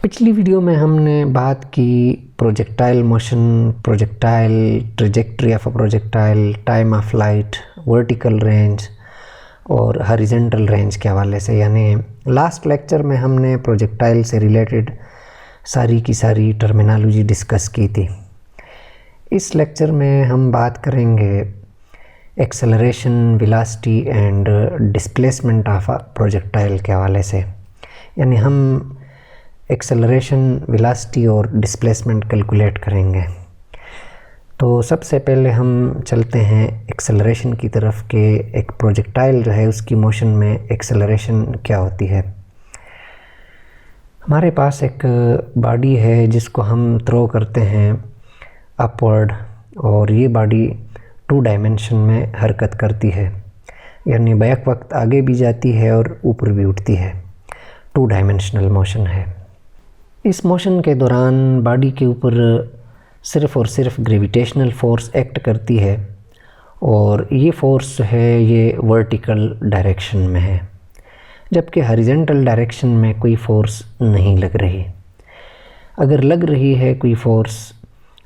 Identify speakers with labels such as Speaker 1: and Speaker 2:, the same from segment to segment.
Speaker 1: पिछली वीडियो में हमने बात की projectile motion, projectile trajectory of a projectile, time of flight, vertical range और हॉरिजॉन्टल रेंज के हवाले से। यानी लास्ट लेक्चर में हमने प्रोजेक्टाइल से रिलेटेड सारी की सारी टर्मिनोलॉजी डिस्कस की थी। इस लेक्चर में हम बात करेंगे acceleration, velocity and displacement of a projectile के हवाले से। यानी हम एक्सेलरेशन, वेलोसिटी और डिस्प्लेसमेंट कैलकुलेट करेंगे। तो सबसे पहले हम चलते हैं एक्सेलरेशन की तरफ के एक प्रोजेक्टाइल जो है उसकी मोशन में एक्सेलरेशन क्या होती है। हमारे पास एक बॉडी है जिसको हम थ्रो करते हैं अपवर्ड, और ये बॉडी 2 डायमेंशन में हरकत करती है, यानी बैक वक्त आगे भी जाती है और ऊपर भी उठती है। 2 डायमेंशनल मोशन है। इस मोशन के दौरान बॉडी के ऊपर सिर्फ़ और सिर्फ ग्रेविटेशनल फोर्स एक्ट करती है, और ये फोर्स जो है ये वर्टिकल डायरेक्शन में है, जबकि हॉरिजॉन्टल डायरेक्शन में कोई फोर्स नहीं लग रही। अगर लग रही है कोई फोर्स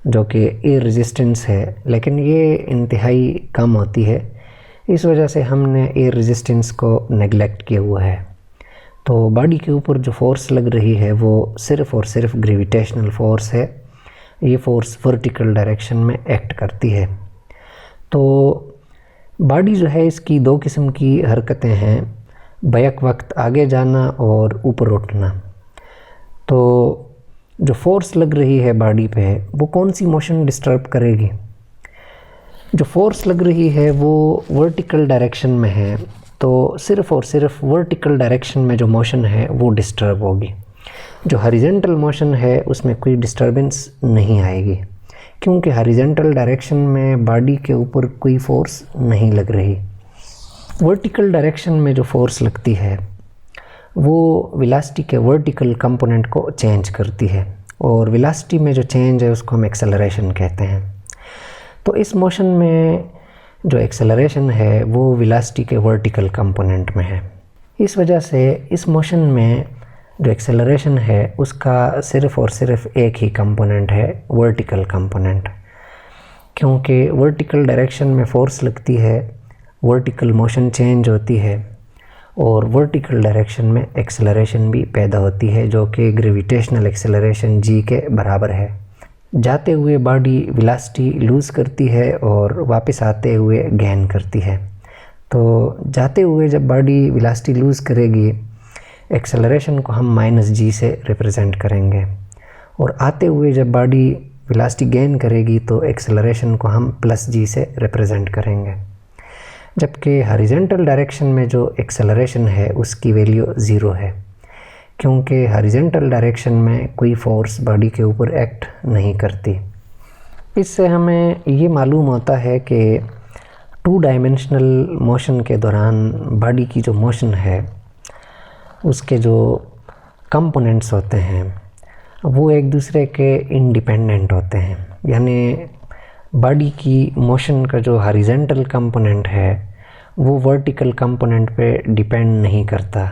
Speaker 1: जो कि एयर रेजिस्टेंस है, लेकिन ये इंतहाई कम होती है, इस वजह से हमने एयर रेजिस्टेंस को नेगलेक्ट किया हुआ है। तो बॉडी के ऊपर जो फोर्स लग रही है वो सिर्फ़ और सिर्फ ग्रेविटेशनल फोर्स है। ये फोर्स वर्टिकल डायरेक्शन में एक्ट करती है। तो बॉडी जो है इसकी 2 किस्म की हरकतें हैं, बैक वक्त आगे जाना और ऊपर उठना। तो जो फोर्स लग रही है बॉडी पे वो कौन सी मोशन डिस्टर्ब करेगी? जो फोर्स लग रही है वो वर्टिकल डायरेक्शन में है, तो सिर्फ़ और सिर्फ वर्टिकल डायरेक्शन में जो मोशन है वो डिस्टर्ब होगी। जो हॉरिजॉन्टल मोशन है उसमें कोई डिस्टर्बेंस नहीं आएगी, क्योंकि हॉरिजॉन्टल डायरेक्शन में बॉडी के ऊपर कोई फोर्स नहीं लग रही। वर्टिकल डायरेक्शन में जो फोर्स लगती है वो वेलोसिटी के वर्टिकल कंपोनेंट को चेंज करती है, और वेलोसिटी में जो चेंज है उसको हम एक्सेलरेशन कहते हैं। तो इस मोशन में जो एक्सेलरेशन है वो वेलोसिटी के वर्टिकल कंपोनेंट में है। इस वजह से इस मोशन में जो एक्सेलरेशन है उसका सिर्फ़ और सिर्फ एक ही कंपोनेंट है, वर्टिकल कंपोनेंट। क्योंकि वर्टिकल डायरेक्शन में फोर्स लगती है, वर्टिकल मोशन चेंज होती है, और वर्टिकल डायरेक्शन में एक्सेलरेशन भी पैदा होती है जो कि ग्रेविटेशनल एक्सेलरेशन g के बराबर है। जाते हुए बॉडी वेलोसिटी लूज़ करती है और वापस आते हुए गेन करती है। तो जाते हुए जब बॉडी वेलोसिटी लूज़ करेगी, एक्सेलरेशन को हम -g से रिप्रेजेंट करेंगे, और आते हुए जब बॉडी वेलोसिटी गेन करेगी तो एक्सेलरेशन को हम +g से रिप्रेजेंट करेंगे। जबकि हॉरिजॉन्टल डायरेक्शन में जो एक्सेलरेशन है उसकी वैल्यू 0 है, क्योंकि हॉरिजॉन्टल डायरेक्शन में कोई फोर्स बॉडी के ऊपर एक्ट नहीं करती। इससे हमें ये मालूम होता है कि 2 डायमेंशनल मोशन के दौरान बॉडी की जो मोशन है उसके जो कंपोनेंट्स होते हैं वो एक दूसरे के इंडिपेंडेंट होते हैं। यानी बॉडी की मोशन का जो हॉरिजॉन्टल कंपोनेंट है वो वर्टिकल कंपोनेंट पे डिपेंड नहीं करता।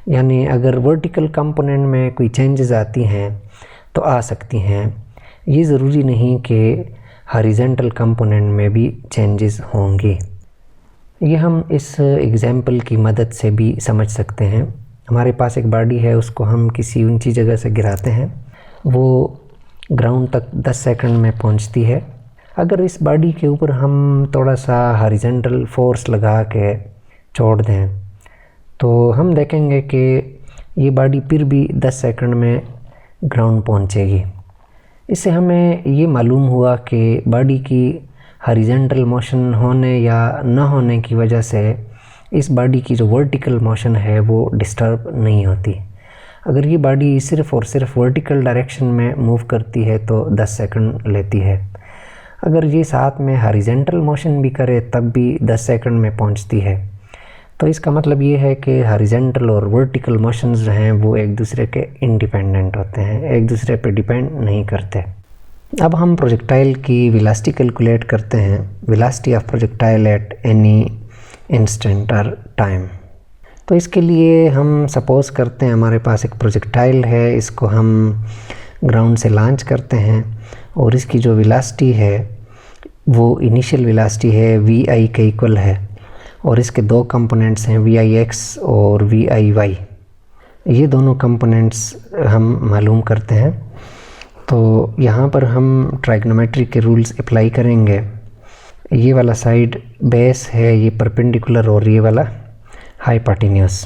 Speaker 1: यानी अगर वर्टिकल कंपोनेंट में कोई चेंजेस आती हैं तो आ सकती हैं, ये ज़रूरी नहीं कि हॉरिजॉन्टल कंपोनेंट में भी चेंजेस होंगे। ये हम इस एग्जांपल की मदद से भी समझ सकते हैं। हमारे पास एक बॉडी है, उसको हम किसी ऊंची जगह से गिराते हैं, वो ग्राउंड तक 10 सेकंड में पहुंचती है। अगर इस बॉडी के ऊपर हम थोड़ा सा हॉरिजॉन्टल फोर्स लगा के छोड़ दें तो हम देखेंगे कि ये बॉडी फिर भी 10 सेकंड में ग्राउंड पहुंचेगी। इससे हमें ये मालूम हुआ कि बॉडी की हॉरिजॉन्टल मोशन होने या न होने की वजह से इस बॉडी की जो वर्टिकल मोशन है वो डिस्टर्ब नहीं होती। अगर ये बॉडी सिर्फ़ और सिर्फ वर्टिकल डायरेक्शन में मूव करती है तो 10 सेकंड लेती है। अगर ये साथ में हॉरिजॉन्टल मोशन भी करे तब भी 10 सेकंड में पहुंचती है। तो इसका मतलब ये है कि हॉरिजॉन्टल और वर्टिकल मोशंस जो हैं वो एक दूसरे के इंडिपेंडेंट होते हैं, एक दूसरे पे डिपेंड नहीं करते। अब हम प्रोजेक्टाइल की वेलोसिटी कैलकुलेट करते हैं, velocity of projectile at any instant और टाइम। तो इसके लिए हम सपोज़ करते हैं हमारे पास एक प्रोजेक्टाइल है, इसको हम ग्राउंड से लॉन्च करते हैं और इसकी जो वेलोसिटी है वो इनिशियल वेलोसिटी है vi के इक्वल है और इसके दो कंपोनेंट्स हैं vix और viy। ये दोनों कंपोनेंट्स हम मालूम करते हैं। तो यहाँ पर हम ट्राइगोनोमेट्री के रूल्स अप्लाई करेंगे। ये वाला साइड बेस है, ये परपेंडिकुलर और ये वाला हाइपोटेन्यूस।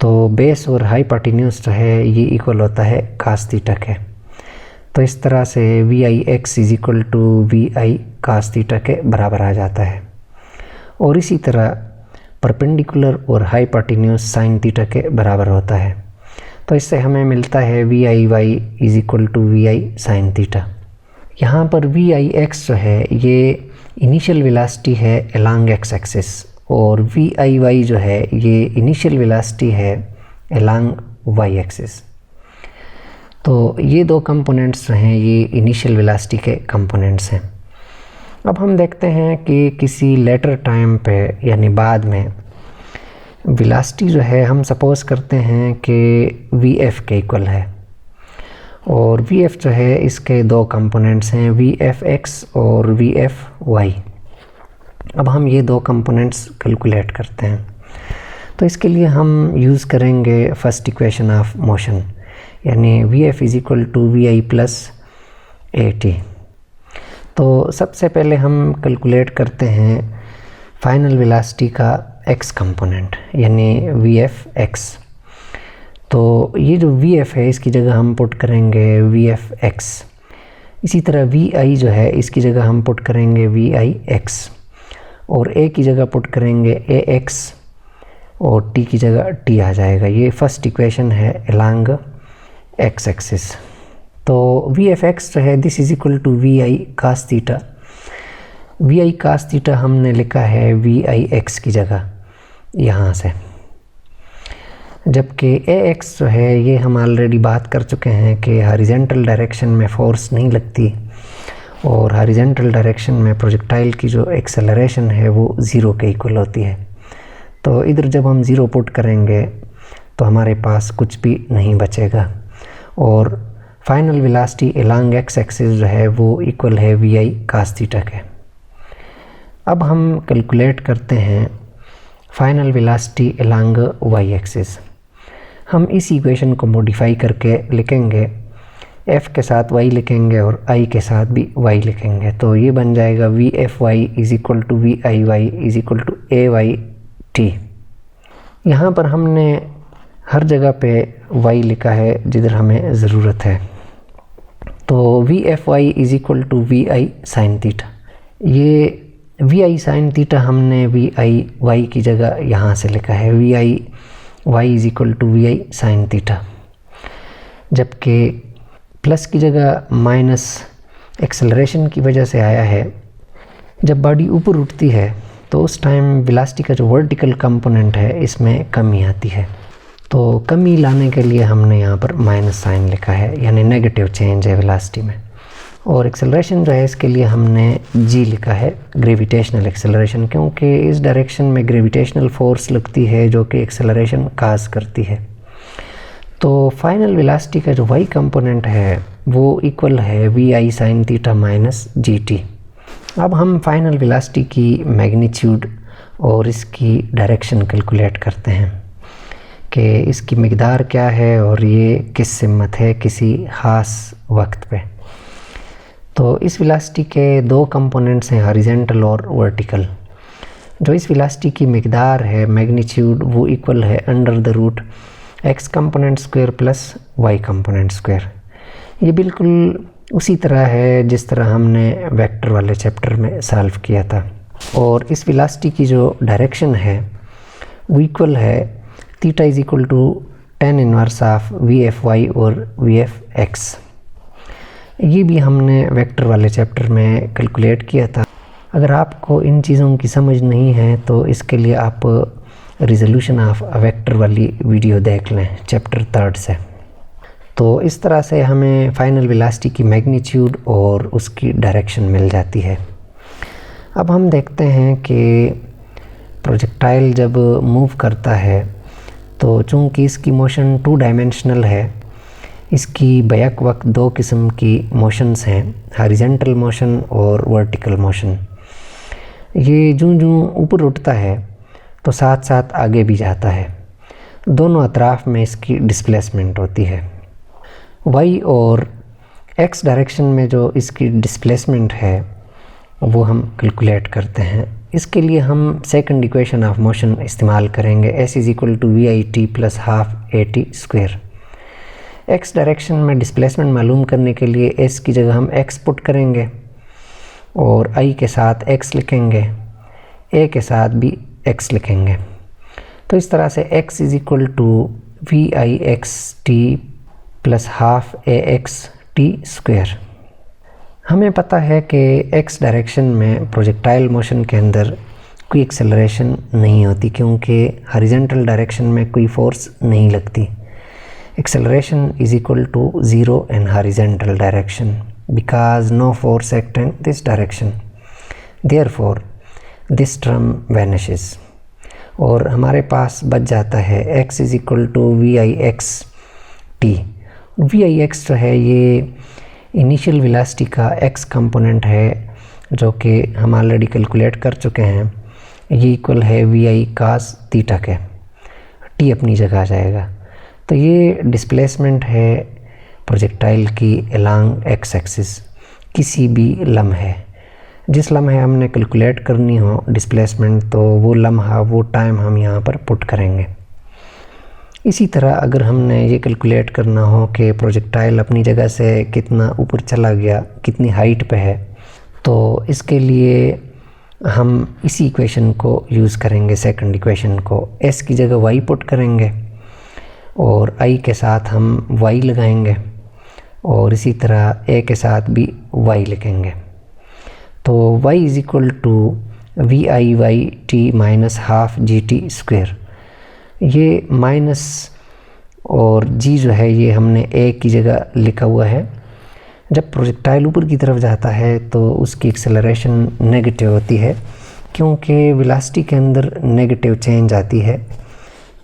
Speaker 1: तो बेस और हाइपोटेन्यूस जो है ये इक्वल होता है cos थीटा के। तो इस तरह से vix is equal to vi cos theta के बराबर आ जाता है। और इसी तरह परपेंडिकुलर और हाइपोटेन्यूस sin थीटा के बराबर होता है। तो इससे हमें मिलता है viy is equal to vi sin theta. यहाँ पर vix जो है ये इनिशियल वेलोसिटी है अलोंग x एक्सिस और viy जो है ये इनिशियल वेलोसिटी है अलोंग y एक्सिस। तो ये दो कंपोनेंट्स हैं, ये इनिशियल वेलोसिटी के कंपोनेंट्स हैं। अब हम देखते हैं कि किसी लेटर टाइम पे यानी बाद में वेलोसिटी जो है हम सपोज़ करते हैं कि vf के इक्वल है और vf जो है इसके दो कंपोनेंट्स हैं vfx और vfy। अब हम ये दो कंपोनेंट्स कैलकुलेट करते हैं। तो इसके लिए हम यूज़ करेंगे फर्स्ट इक्वेशन ऑफ मोशन यानी vf is equal to vi plus at। तो सबसे पहले हम कैलकुलेट करते हैं फाइनल वेलोसिटी का x कंपोनेंट यानी vfx। तो ये जो vf है इसकी जगह हम पुट करेंगे vfx। इसी तरह vi जो है इसकी जगह हम पुट करेंगे vix और a की जगह पुट करेंगे ax और t की जगह t आ जाएगा। ये फर्स्ट इक्वेशन है अलोंग x एक्सिस। तो vfx जो है this is equal to vi cos theta. vi cos theta हमने लिखा है vix की जगह यहाँ से, जबकि ax जो है ये हम ऑलरेडी बात कर चुके हैं कि हॉरिजॉन्टल डायरेक्शन में फोर्स नहीं लगती और हॉरिजॉन्टल डायरेक्शन में प्रोजेक्टाइल की जो एक्सेलरेशन है वो ज़ीरो के इक्वल होती है। तो इधर जब हम ज़ीरो पुट करेंगे तो हमारे पास कुछ भी नहीं बचेगा और final velocity along x axis जो है वो इक्वल है vi cos थीटा के। अब हम कैलकुलेट करते हैं final velocity along y axis. हम इस इक्वेशन को मॉडिफाई करके लिखेंगे, f के साथ y लिखेंगे और i के साथ भी y लिखेंगे। तो ये बन जाएगा vfy is equal to viy is equal to ayt। यहाँ पर हमने हर जगह पे y लिखा है जिधर हमें ज़रूरत है। तो vfy is equal to vi sin theta. ये vi sin थीटा हमने viy की जगह यहाँ से लिखा है viy is equal to vi sin theta, जबकि प्लस की जगह माइनस एक्सेलरेशन की वजह से आया है। जब बॉडी ऊपर उठती है तो उस टाइम वेलोसिटी का जो वर्टिकल कंपोनेंट है इसमें कमी आती है। तो कमी लाने के लिए हमने यहाँ पर माइनस साइन लिखा है यानी नेगेटिव चेंज है वेलोसिटी में। और एक्सेलरेशन जो है इसके लिए हमने g लिखा है ग्रेविटेशनल एक्सेलरेशन, क्योंकि इस डायरेक्शन में ग्रेविटेशनल फोर्स लगती है जो कि एक्सेलरेशन काज करती है। तो फाइनल वेलोसिटी का जो y कंपोनेंट है वो इक्वल है vi sin theta minus gt। अब हम फाइनल वेलोसिटी की मैग्नीट्यूड और इसकी डायरेक्शन कैलकुलेट करते हैं कि इसकी मिकदार क्या है और ये किस सिमत है किसी ख़ास वक्त पे। तो इस वेलोसिटी के दो कंपोनेंट्स हैं हॉरिजॉन्टल और वर्टिकल। जो इस वेलोसिटी की मिकदार है मैग्नीट्यूड वो इक्वल है under the root x component square plus y component square. ये बिल्कुल उसी तरह है जिस तरह हमने वेक्टर वाले चैप्टर में सॉल्व किया था। और इस वेलोसिटी की जो डायरेक्शन है वो इक्वल है theta is equal to tan inverse of vfy और vfx। ये भी हमने वेक्टर वाले चैप्टर में कैलकुलेट किया था। अगर आपको इन चीज़ों की समझ नहीं है तो इसके लिए आप रिजोल्यूशन ऑफ वेक्टर वाली वीडियो देख लें चैप्टर 3 से। तो इस तरह से हमें फाइनल वेलोसिटी की मैग्नीट्यूड और उसकी डायरेक्शन मिल जाती है। अब हम देखते हैं कि प्रोजेक्टाइल जब मूव करता है तो चूँकि इसकी मोशन 2 डायमेंशनल है, इसकी बैक वक्त 2 किस्म की मोशंस हैं, हॉरिजॉन्टल मोशन और वर्टिकल मोशन। ये जूँ ऊपर उठता है तो साथ साथ आगे भी जाता है, दोनों अतराफ में इसकी डिस्प्लेसमेंट होती है। वाई और एक्स डायरेक्शन में जो इसकी डिस्प्लेसमेंट है वो हम कैलकुलेट करते हैं। इसके लिए हम सेकंड इक्वेशन ऑफ मोशन इस्तेमाल करेंगे, s = VIT + half AT square. X direction में डिस्प्लेसमेंट मालूम करने के लिए s की जगह हम x पुट करेंगे और i के साथ x लिखेंगे, a के साथ भी x लिखेंगे। तो इस तरह से x = VIXT + half AXT square. हमें पता है कि x डायरेक्शन में प्रोजेक्टाइल मोशन के अंदर कोई एक्सेलरेशन नहीं होती, क्योंकि हॉरिजॉन्टल डायरेक्शन में कोई फोर्स नहीं लगती। Acceleration = 0 in horizontal direction because no force act in this direction. Therefore, this term vanishes. और हमारे पास बच जाता है x = VIXT। VIX जो है ये इनिशियल वेलोसिटी का x कंपोनेंट है, जो कि हम ऑलरेडी कैलकुलेट कर चुके हैं। ये इक्वल है VI cos थीटा के, t अपनी जगह आ जाएगा। तो ये डिस्प्लेसमेंट है प्रोजेक्टाइल की अलोंग x एक्सिस, किसी भी लम्हे, जिस लम्हे हमने कैलकुलेट करनी हो डिस्प्लेसमेंट, तो वो लम्हा वो टाइम हम यहाँ पर पुट करेंगे। इसी तरह अगर हमने ये कैलकुलेट करना हो कि प्रोजेक्टाइल अपनी जगह से कितना ऊपर चला गया, कितनी हाइट पे है, तो इसके लिए हम इसी इक्वेशन को यूज़ करेंगे, सेकंड इक्वेशन को। s की जगह y पुट करेंगे और i के साथ हम y लगाएंगे और इसी तरह a के साथ भी y लिखेंगे। तो y = VIYT - half GT square. ये माइनस और g जो है ये हमने a की जगह लिखा हुआ है। जब प्रोजेक्टाइल ऊपर की तरफ जाता है तो उसकी एक्सेलरेशन नेगेटिव होती है, क्योंकि वेलोसिटी के अंदर नेगेटिव चेंज आती है,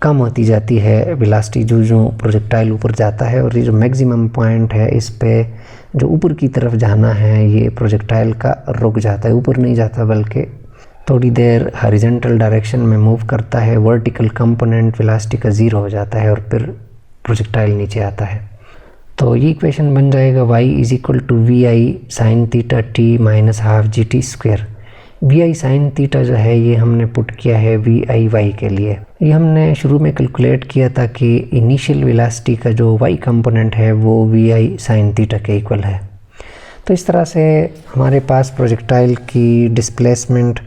Speaker 1: कम होती जाती है वेलोसिटी जो प्रोजेक्टाइल ऊपर जाता है। और ये जो मैक्सिमम पॉइंट है, इस पे जो ऊपर की तरफ जाना है, ये प्रोजेक्टाइल का रुक जाता है, ऊपर नहीं जाता बल्कि थोड़ी देर हॉरिजॉन्टल डायरेक्शन में मूव करता है। वर्टिकल कंपोनेंट वेलोसिटी का 0 हो जाता है और फिर प्रोजेक्टाइल नीचे आता है। तो ये इक्वेशन बन जाएगा y = VI sin theta t - half GT square. VI sin theta जो है ये हमने पुट किया है VIY के लिए। ये हमने शुरू में कैलकुलेट किया था कि इनिशियल वेलोसिटी का जो y कंपोनेंट है वो VI sin थीटा के इक्वल है। तो इस तरह से हमारे पास प्रोजेक्टाइल की डिस्प्लेसमेंट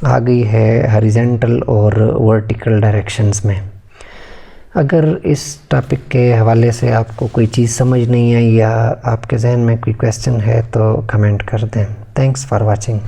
Speaker 1: आ गई है हॉरिजॉन्टल और वर्टिकल डायरेक्शंस में। अगर इस टॉपिक के हवाले से आपको कोई चीज़ समझ नहीं आई या आपके जहन में कोई क्वेश्चन है तो कमेंट कर दें। Thanks for watching.